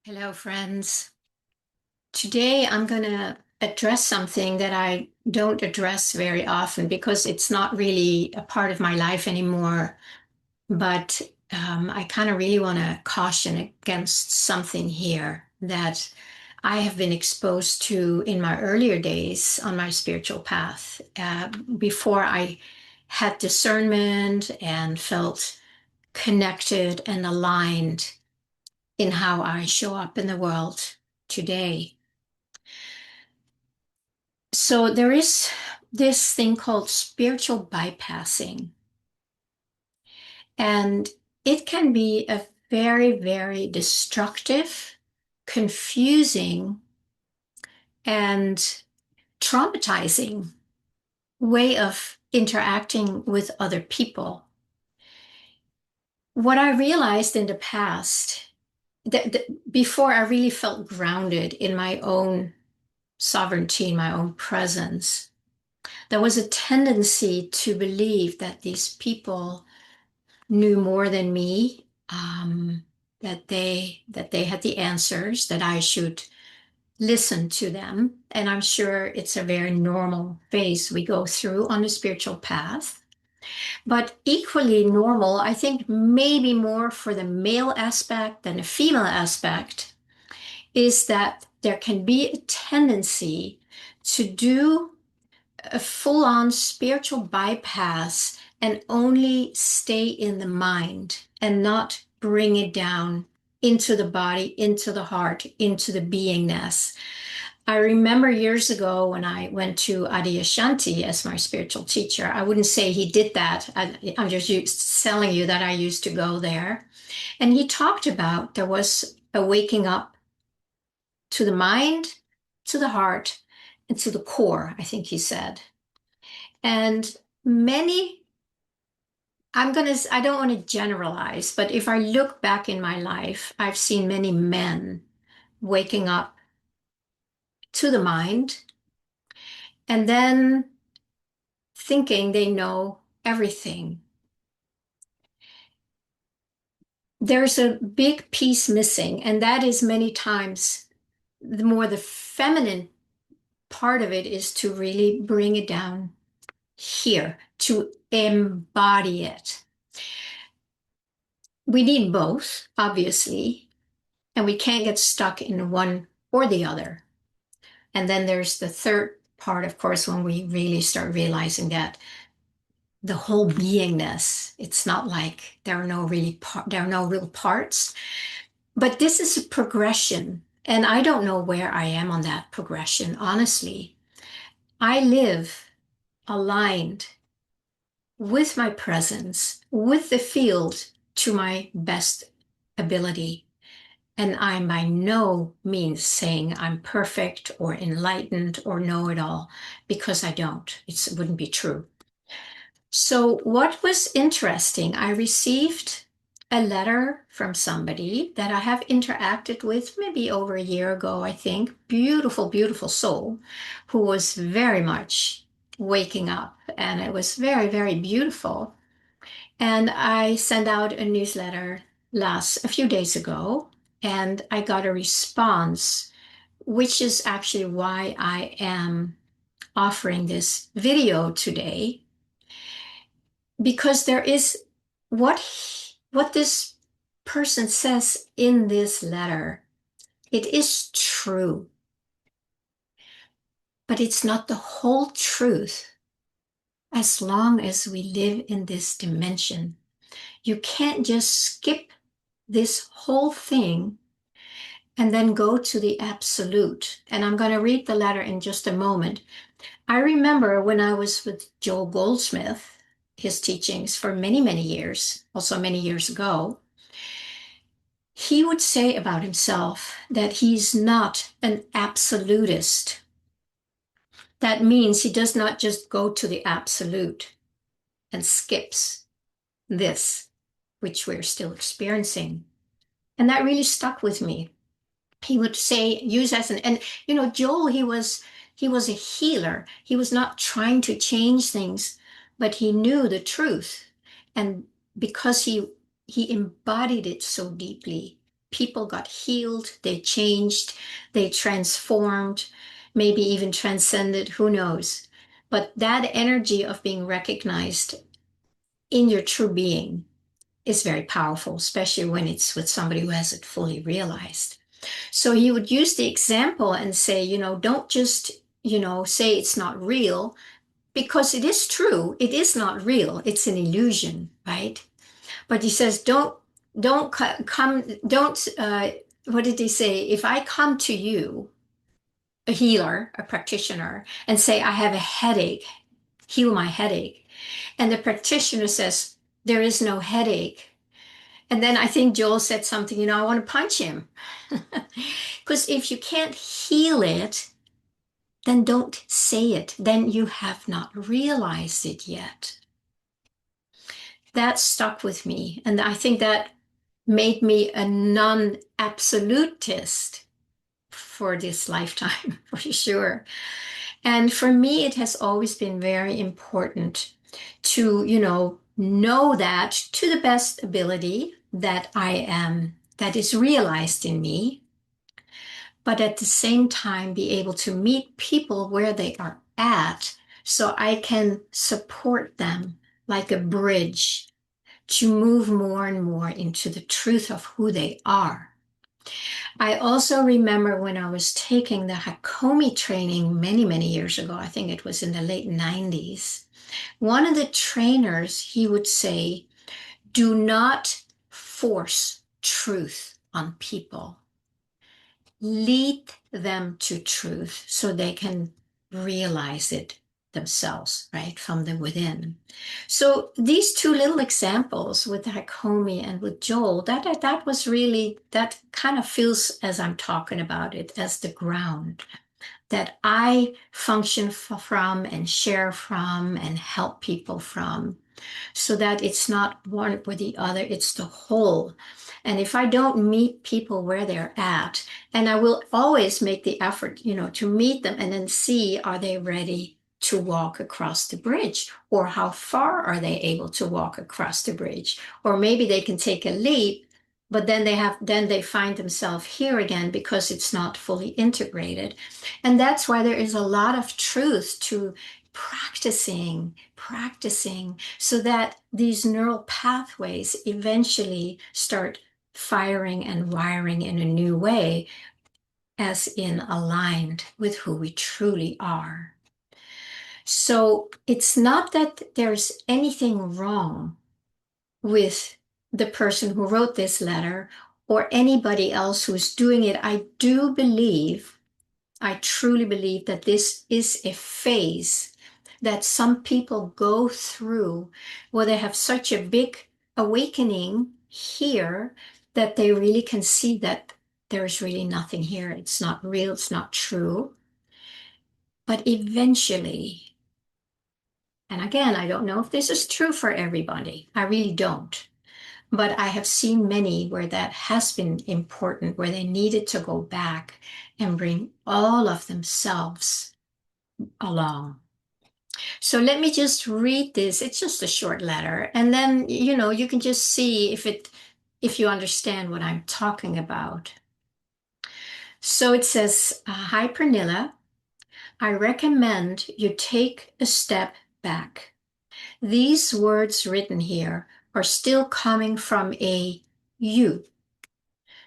Hello, friends. Today I'm going to address something that I don't address very often because it's not really a part of my life anymore. But I kind of really want to caution against something here that I have been exposed to in my earlier days on my spiritual path, before I had discernment and felt connected and aligned in how I show up in the world today. So there is this thing called spiritual bypassing, and it can be a very, very destructive, confusing, and traumatizing way of interacting with other people. What I realized in the past, before I really felt grounded in my own sovereignty, in my own presence, there was a tendency to believe that these people knew more than me, that they had the answers, that I should listen to them. And I'm sure it's a very normal phase we go through on the spiritual path. But equally normal, I think maybe more for the male aspect than the female aspect, is that there can be a tendency to do a full-on spiritual bypass and only stay in the mind and not bring it down into the body, into the heart, into the beingness. I remember years ago when I went to Adyashanti as my spiritual teacher. I wouldn't say he did that. I'm just telling you that I used to go there. And he talked about there was a waking up to the mind, to the heart, and to the core, I think he said. And many, I don't want to generalize, but if I look back in my life, I've seen many men waking up to the mind and then thinking they know everything. There's a big piece missing, and that is many times the feminine part of it is to really bring it down here, to embody it. We need both, obviously, and we can't get stuck in one or the other. And then there's the third part, of course, when we really start realizing that the whole beingness, it's not like there are no real parts, but this is a progression. And I don't know where I am on that progression, honestly. I live aligned with my presence, with the field to my best ability. And I'm by no means saying I'm perfect or enlightened or know it all, because I don't. It wouldn't be true. So, what was interesting, I received a letter from somebody that I have interacted with maybe over a year ago, I think. Beautiful, beautiful soul who was very much waking up. And it was very, very beautiful. And I sent out a newsletter a few days ago, and I got a response, which is actually why I am offering this video today, because there is what this person says in this letter. It is true, but it's not the whole truth as long as we live in this dimension. You can't just skip this whole thing and then go to the absolute. And I'm going to read the letter in just a moment. I remember when I was with Joel Goldsmith, his teachings for many, many years, also many years ago, he would say about himself that he's not an absolutist. That means he does not just go to the absolute and skips this, which we're still experiencing. And that really stuck with me. He would say, use as and Joel, he was a healer. He was not trying to change things, but he knew the truth. And because he embodied it so deeply, people got healed, they changed, they transformed, maybe even transcended, who knows. But that energy of being recognized in your true being is very powerful, especially when it's with somebody who hasn't fully realized. So he would use the example and say, don't just, say it's not real, because it is true. It is not real. It's an illusion, right? But he says, don't come, don't, what did he say? If I come to you, a healer, a practitioner, and say, I have a headache, heal my headache. And the practitioner says, there is no headache. And then I think Joel said something, I want to punch him. Because if you can't heal it, then don't say it. Then you have not realized it yet. That stuck with me. And I think that made me a non-absolutist for this lifetime, for sure. And for me, it has always been very important to, know that to the best ability that I am, that is realized in me, but at the same time be able to meet people where they are at so I can support them like a bridge to move more and more into the truth of who they are. I also remember when I was taking the Hakomi training many, many years ago, I think it was in the late 90s, one of the trainers, he would say, do not force truth on people. Lead them to truth so they can realize it themselves, right, from the within. So these two little examples with Hakomi and with Joel, that was really, that kind of feels, as I'm talking about it, as the ground that I function from and share from and help people from, so that it's not one or the other, it's the whole. And if I don't meet people where they're at, and I will always make the effort, to meet them and then see, are they ready to walk across the bridge? Or how far are they able to walk across the bridge? Or maybe they can take a leap, but then they find themselves here again because it's not fully integrated. And that's why there is a lot of truth to practicing, so that these neural pathways eventually start firing and wiring in a new way, as in aligned with who we truly are. So it's not that there's anything wrong with the person who wrote this letter or anybody else who's doing it. I truly believe that this is a phase that some people go through where they have such a big awakening here that they really can see that there's really nothing here. It's not real, it's not true. But eventually, and again, I don't know if this is true for everybody. I really don't. But I have seen many where that has been important, where they needed to go back and bring all of themselves along. So let me just read this. It's just a short letter. And then, you can just see if you understand what I'm talking about. So it says, Hi, Pernilla. I recommend you take a step back. These words written here are still coming from a you,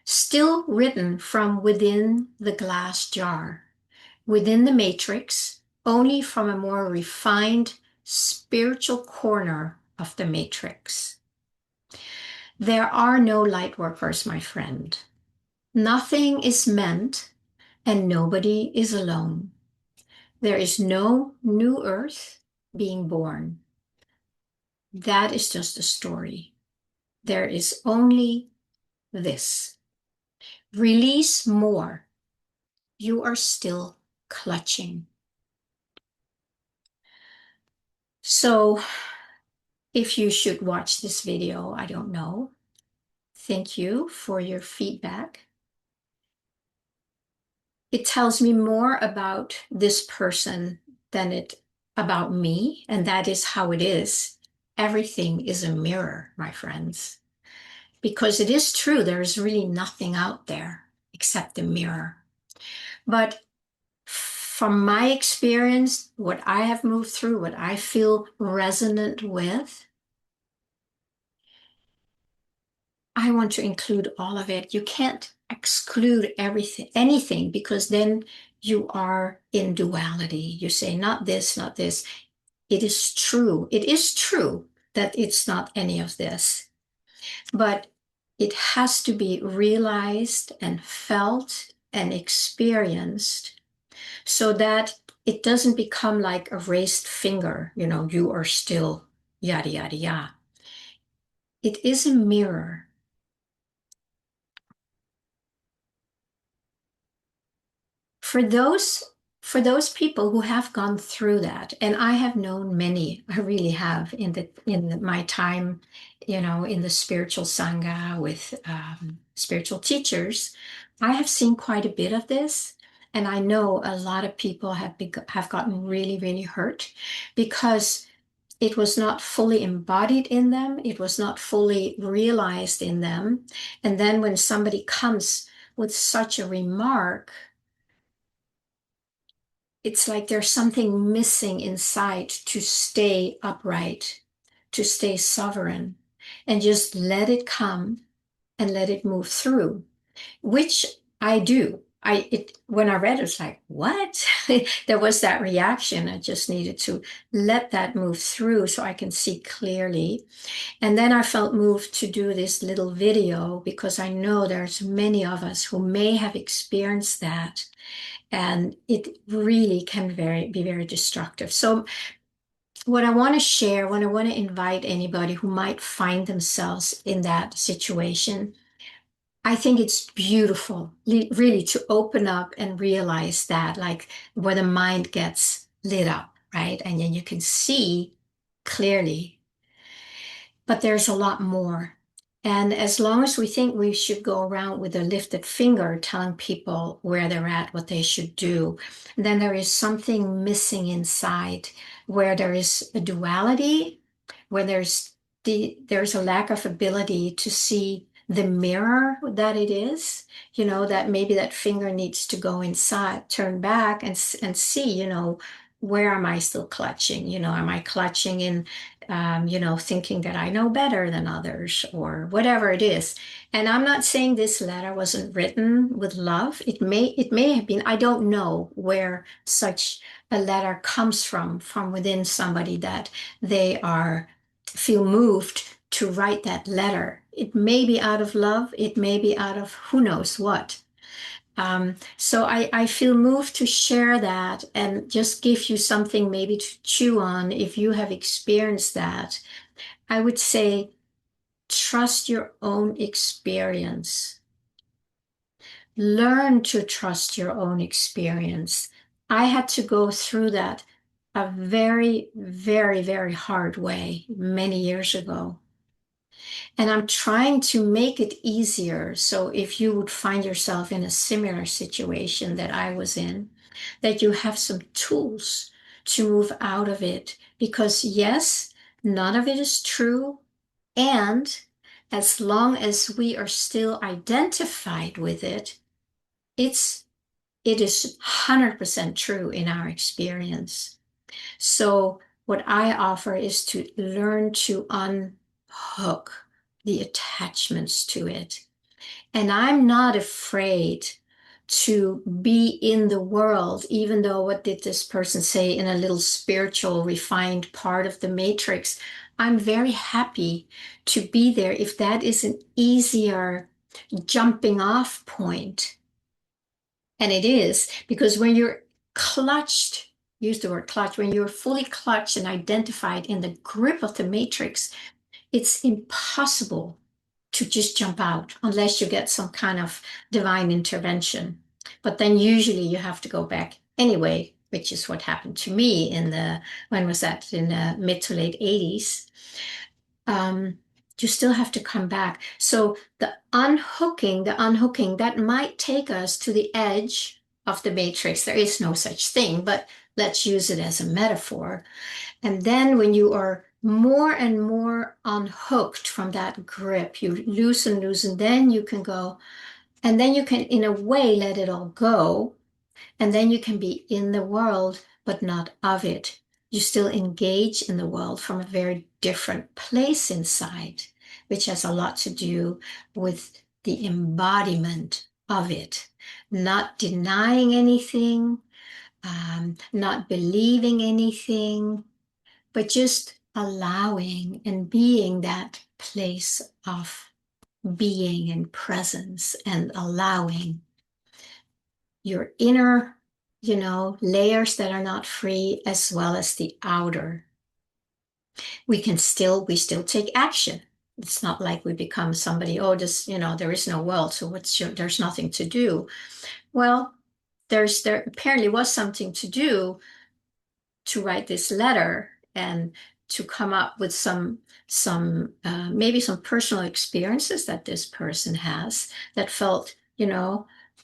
still written from within the glass jar, within the matrix, only from a more refined spiritual corner of the matrix. There are no light workers, my friend. Nothing is meant and nobody is alone. There is no new earth being born. That is just a story. There is only this. Release more. You are still clutching. So if you should watch this video, I don't know. Thank you for your feedback. It tells me more about this person than it about me, and that is how it is. Everything is a mirror, my friends. because it is true, there's really nothing out there except the mirror. But from my experience, what I have moved through, what I feel resonant with, I want to include all of it. You can't exclude everything, anything, because then you are in duality. You say, not this, not this. It is true. It is true that it's not any of this, but it has to be realized and felt and experienced so that it doesn't become like a raised finger, you are still yada, yada, yada. It is a mirror. For those for those people who have gone through that, and I have known many, I really have my time, in the spiritual sangha with spiritual teachers, I have seen quite a bit of this, and I know a lot of people have gotten really, really hurt because it was not fully embodied in them, it was not fully realized in them, and then when somebody comes with such a remark, it's like there's something missing inside to stay upright, to stay sovereign, and just let it come and let it move through, which I do. When I read it, it's like, what? There was that reaction. I just needed to let that move through so I can see clearly. And then I felt moved to do this little video because I know there's many of us who may have experienced that, and it really can be very destructive. So what I want to share, when I want to invite anybody who might find themselves in that situation, I think it's beautiful, really, to open up and realize that, like, where the mind gets lit up, right? And then you can see clearly, but there's a lot more. And as long as we think we should go around with a lifted finger telling people where they're at, what they should do, then there is something missing inside where there is a duality, where there's a lack of ability to see the mirror that it is, that maybe that finger needs to go inside, turn back and see, where am I still clutching? Am I clutching in thinking that I know better than others or whatever it is. And I'm not saying this letter wasn't written with love. It may have been. I don't know where such a letter comes from within somebody that they feel moved to write that letter. It may be out of love. It may be out of who knows what. So I feel moved to share that and just give you something maybe to chew on if you have experienced that. I would say trust your own experience. Learn to trust your own experience. I had to go through that a very, very, very hard way many years ago. And I'm trying to make it easier. So if you would find yourself in a similar situation that I was in, that you have some tools to move out of it. Because yes, none of it is true. And as long as we are still identified with it, it is 100% true in our experience. So what I offer is to learn to unhook the attachments to it. And I'm not afraid to be in the world, even though, what did this person say, in a little spiritual, refined part of the matrix. I'm very happy to be there if that is an easier jumping off point. And it is, because when you're clutched, use the word clutch, when you're fully clutched and identified in the grip of the matrix, it's impossible to just jump out unless you get some kind of divine intervention. But then usually you have to go back anyway, which is what happened to me when was that? In the mid to late 80s. You still have to come back. So the unhooking, that might take us to the edge of the matrix. There is no such thing, but let's use it as a metaphor. And then when you are more and more unhooked from that grip. You loosen, loosen, then you can go, and then you can, in a way, let it all go. And then you can be in the world, but not of it. You still engage in the world from a very different place inside, which has a lot to do with the embodiment of it. Not denying anything, not believing anything, but just allowing and being that place of being and presence and allowing your inner, layers that are not free as well as the outer. We still take action. It's not like we become somebody, oh, just, there is no world, so there's nothing to do. Well, there apparently was something to do to write this letter and to come up with maybe some personal experiences that this person has that felt,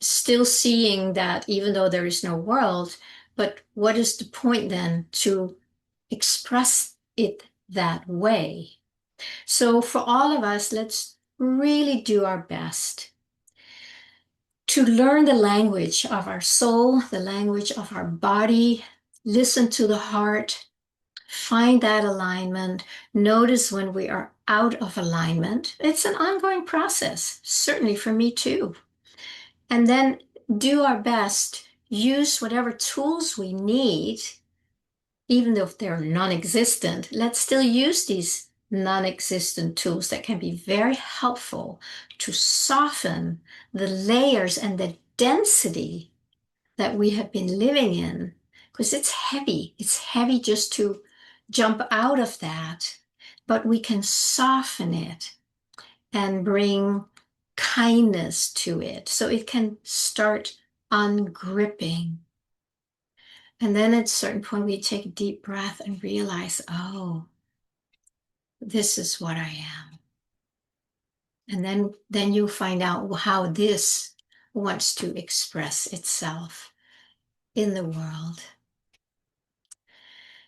still seeing that even though there is no world, but what is the point then to express it that way? So for all of us, let's really do our best to learn the language of our soul, the language of our body, listen to the heart, find that alignment. Notice when we are out of alignment. It's an ongoing process, certainly for me too. And then do our best, use whatever tools we need, even though they're non-existent. Let's still use these non-existent tools that can be very helpful to soften the layers and the density that we have been living in, because it's heavy. It's heavy just to jump out of that, but we can soften it and bring kindness to it so it can start ungripping. And then at a certain point, we take a deep breath and realize, oh, this is what I am. And then you find out how this wants to express itself in the world.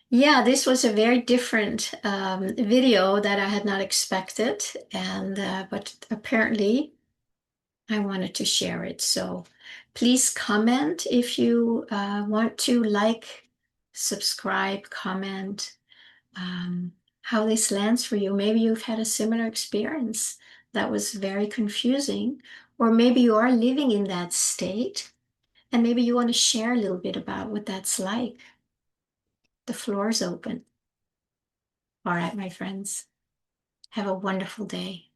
Yeah, this was a very different video that I had not expected, and but apparently I wanted to share it. So please comment if you want to, like, subscribe, comment how this lands for you. Maybe you've had a similar experience that was very confusing, or maybe you are living in that state, and maybe you want to share a little bit about what that's like. The floor is open. All right, my friends, have a wonderful day.